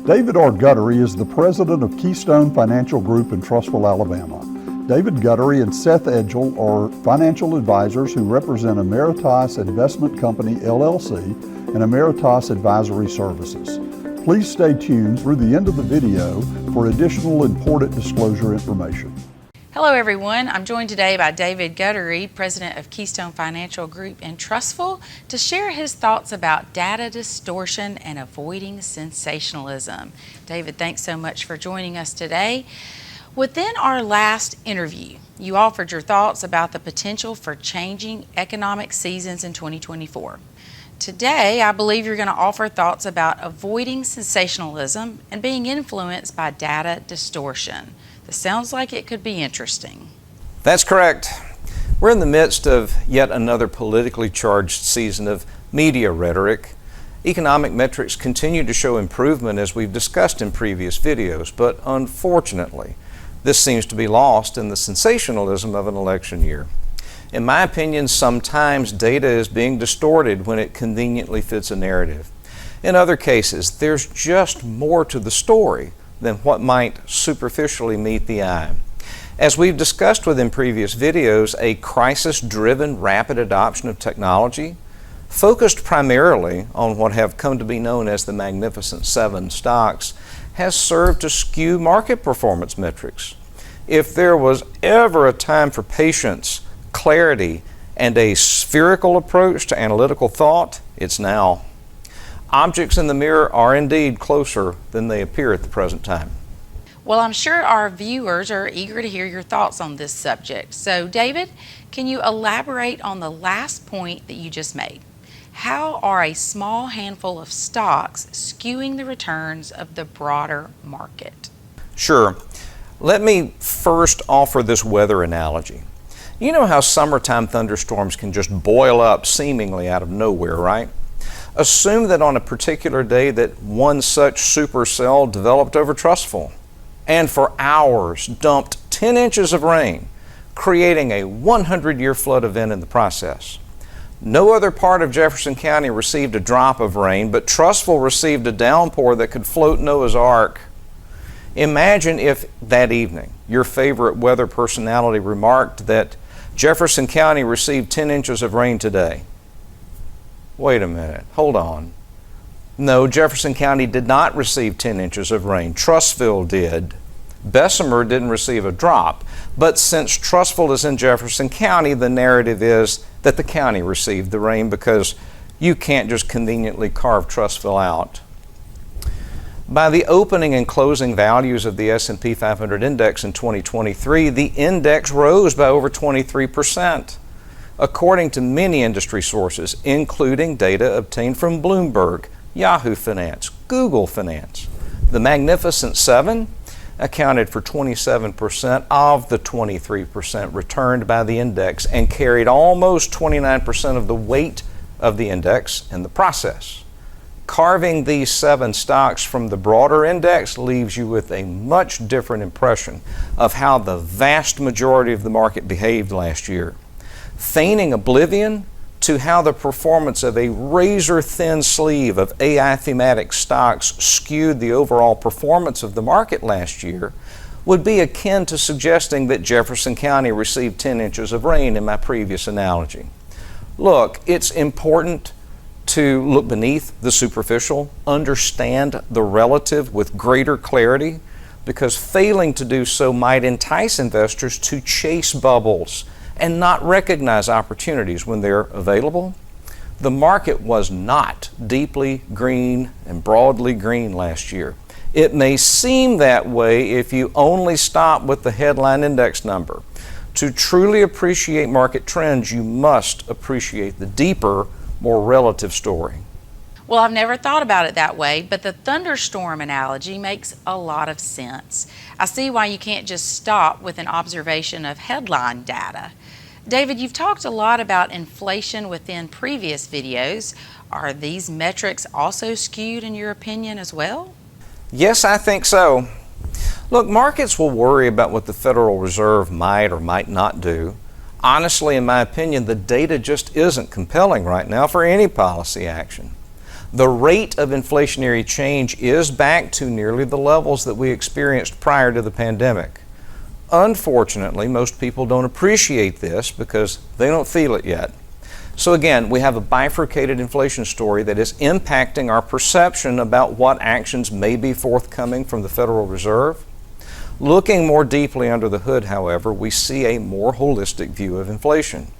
David R. Guttery is the president of Keystone Financial Group in Trussville, Alabama. David Guttery and Seth Edgell are financial advisors who represent Emeritus Investment Company, LLC, and Emeritus Advisory Services. Please stay tuned through the end of the video for additional important disclosure information. Hello everyone, I'm joined today by David Guttery, President of Keystone Financial Group in Trussville, to share his thoughts about data distortion and avoiding sensationalism. David, thanks so much for joining us today. Within our last interview, you offered your thoughts about the potential for changing economic seasons in 2024. Today, I believe you're going to offer thoughts about avoiding sensationalism and being influenced by data distortion. This sounds like it could be interesting. That's correct. We're in the midst of yet another politically charged season of media rhetoric. Economic metrics continue to show improvement as we've discussed in previous videos, but unfortunately, this seems to be lost in the sensationalism of an election year. In my opinion, sometimes data is being distorted when it conveniently fits a narrative. In other cases, there's just more to the story than what might superficially meet the eye. As we've discussed within previous videos, a crisis-driven rapid adoption of technology, focused primarily on what have come to be known as the Magnificent Seven stocks, has served to skew market performance metrics. If there was ever a time for patience, clarity, and a spherical approach to analytical thought, it's now. Objects in the mirror are indeed closer than they appear at the present time. Well, I'm sure our viewers are eager to hear your thoughts on this subject. So, David, can you elaborate on the last point that you just made? How are a small handful of stocks skewing the returns of the broader market? Sure. Let me first offer this weather analogy. You know how summertime thunderstorms can just boil up seemingly out of nowhere, right? Assume that on a particular day that one such supercell developed over Trussville and for hours dumped 10 inches of rain, creating a 100-year flood event in the process. No other part of Jefferson County received a drop of rain, but Trussville received a downpour that could float Noah's Ark. Imagine if that evening your favorite weather personality remarked that Jefferson County received 10 inches of rain today. Wait a minute, hold on. No, Jefferson County did not receive 10 inches of rain. Trussville did. Bessemer didn't receive a drop. But since Trussville is in Jefferson County, the narrative is that the county received the rain because you can't just conveniently carve Trussville out. By the opening and closing values of the S&P 500 index in 2023, the index rose by over 23%. According to many industry sources, including data obtained from Bloomberg, Yahoo Finance, Google Finance, the Magnificent Seven accounted for 27% of the 23% returned by the index and carried almost 29% of the weight of the index in the process. Carving these seven stocks from the broader index leaves you with a much different impression of how the vast majority of the market behaved last year. Feigning oblivion to how the performance of a razor-thin sleeve of AI thematic stocks skewed the overall performance of the market last year would be akin to suggesting that Jefferson County received 10 inches of rain in my previous analogy. Look, it's important to look beneath the superficial, understand the relative with greater clarity, because failing to do so might entice investors to chase bubbles and not recognize opportunities when they're available. The market was not deeply green and broadly green last year. It may seem that way if you only stop with the headline index number. To truly appreciate market trends, you must appreciate the deeper, more relative story. Well, I've never thought about it that way, but the thunderstorm analogy makes a lot of sense. I see why you can't just stop with an observation of headline data. David, you've talked a lot about inflation within previous videos. Are these metrics also skewed in your opinion as well? Yes, I think so. Look, markets will worry about what the Federal Reserve might or might not do. Honestly, in my opinion, the data just isn't compelling right now for any policy action. The rate of inflationary change is back to nearly the levels that we experienced prior to the pandemic. Unfortunately, most people don't appreciate this because they don't feel it yet. So again, we have a bifurcated inflation story that is impacting our perception about what actions may be forthcoming from the Federal Reserve. Looking more deeply under the hood, however, we see a more holistic view of inflation.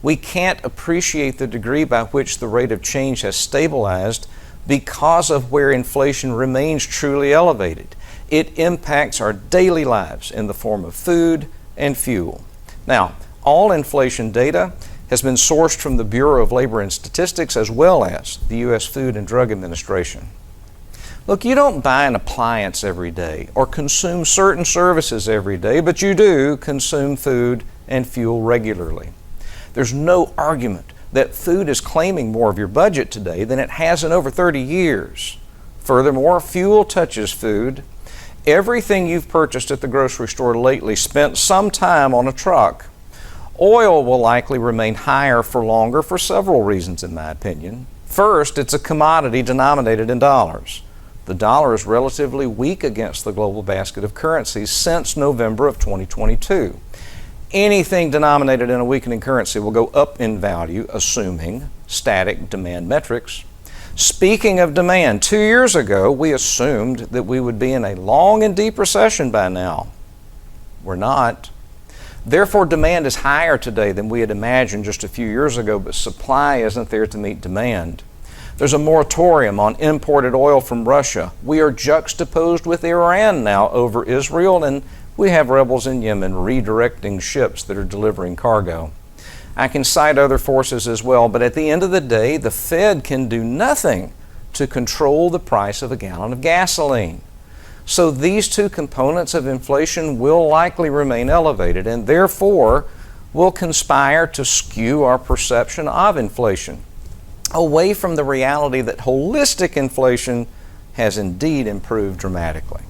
We can't appreciate the degree by which the rate of change has stabilized because of where inflation remains truly elevated. It impacts our daily lives in the form of food and fuel. Now, all inflation data has been sourced from the Bureau of Labor and Statistics as well as the U.S. Food and Drug Administration. Look, you don't buy an appliance every day or consume certain services every day, but you do consume food and fuel regularly. There's no argument that food is claiming more of your budget today than it has in over 30 years. Furthermore, fuel touches food. Everything you've purchased at the grocery store lately spent some time on a truck. Oil will likely remain higher for longer for several reasons, in my opinion. First, it's a commodity denominated in dollars. The dollar is relatively weak against the global basket of currencies since November of 2022. Anything denominated in a weakening currency will go up in value, assuming static demand metrics. Speaking of demand, 2 years ago, we assumed that we would be in a long and deep recession by now. We're not. Therefore, demand is higher today than we had imagined just a few years ago, but supply isn't there to meet demand. There's a moratorium on imported oil from Russia. We are juxtaposed with Iran now over Israel, and we have rebels in Yemen redirecting ships that are delivering cargo. I can cite other forces as well, but at the end of the day, the Fed can do nothing to control the price of a gallon of gasoline. So these two components of inflation will likely remain elevated and therefore will conspire to skew our perception of inflation away from the reality that holistic inflation has indeed improved dramatically.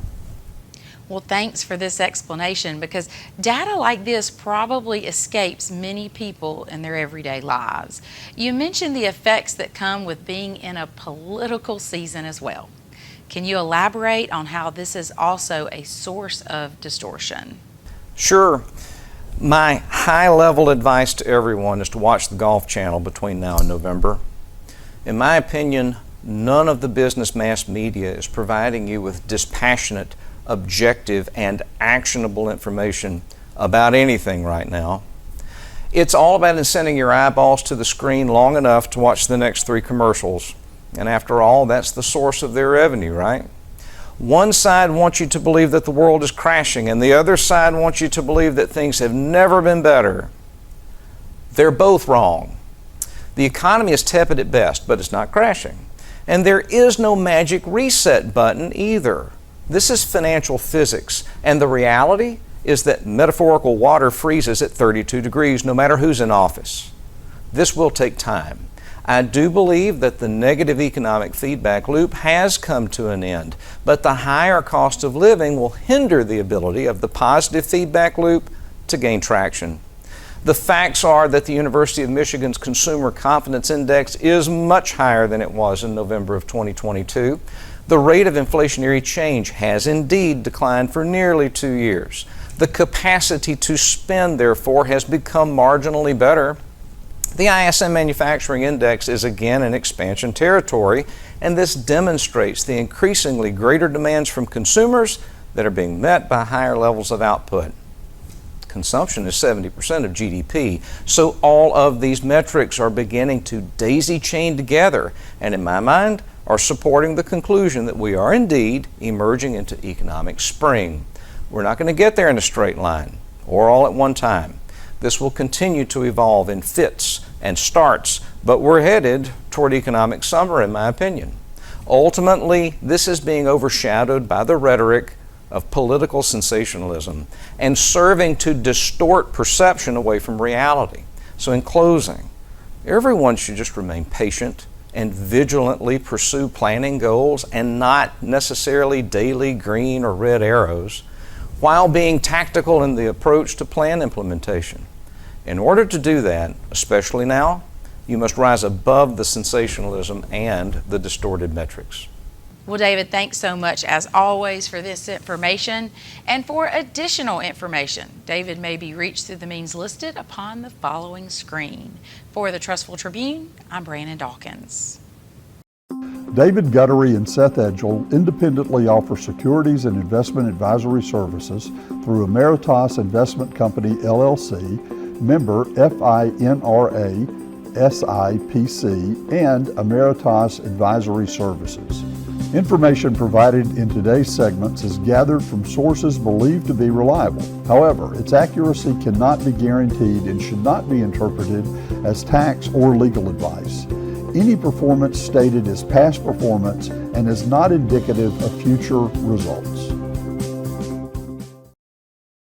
Well, thanks for this explanation, because data like this probably escapes many people in their everyday lives. You mentioned the effects that come with being in a political season as well. Can you elaborate on how this is also a source of distortion? Sure. My high-level advice to everyone is to watch the Golf Channel between now and November. In my opinion, none of the business mass media is providing you with dispassionate, objective, and actionable information about anything right now. It's all about incenting your eyeballs to the screen long enough to watch the next 3 commercials. And after all, that's the source of their revenue, right? One side wants you to believe that the world is crashing, and the other side wants you to believe that things have never been better. They're both wrong. The economy is tepid at best, but it's not crashing. And there is no magic reset button either. This is financial physics, and the reality is that metaphorical water freezes at 32 degrees no matter who's in office. This will take time. I do believe that the negative economic feedback loop has come to an end, but the higher cost of living will hinder the ability of the positive feedback loop to gain traction. The facts are that the University of Michigan's Consumer Confidence Index is much higher than it was in November of 2022. The rate of inflationary change has indeed declined for nearly 2 years. The capacity to spend, therefore, has become marginally better. The ISM Manufacturing Index is again in expansion territory, and this demonstrates the increasingly greater demands from consumers that are being met by higher levels of output. Consumption is 70% of GDP, so all of these metrics are beginning to daisy chain together, and in my mind, are supporting the conclusion that we are indeed emerging into economic spring. We're not going to get there in a straight line or all at one time. This will continue to evolve in fits and starts, but we're headed toward economic summer, in my opinion. Ultimately, this is being overshadowed by the rhetoric of political sensationalism and serving to distort perception away from reality. So in closing, everyone should just remain patient and vigilantly pursue planning goals and not necessarily daily green or red arrows, while being tactical in the approach to plan implementation. In order to do that, especially now, You must rise above the sensationalism and the distorted metrics. Well, David, thanks so much as always for this information. And for additional information, David may be reached through the means listed upon the following screen. For the Trustful Tribune, I'm Brandon Dawkins. David Guttery and Seth Edgell independently offer securities and investment advisory services through Emeritus Investment Company, LLC, member FINRA, SIPC, and Emeritus Advisory Services. Information provided in today's segments is gathered from sources believed to be reliable. However, its accuracy cannot be guaranteed and should not be interpreted as tax or legal advice. Any performance stated is past performance and is not indicative of future results.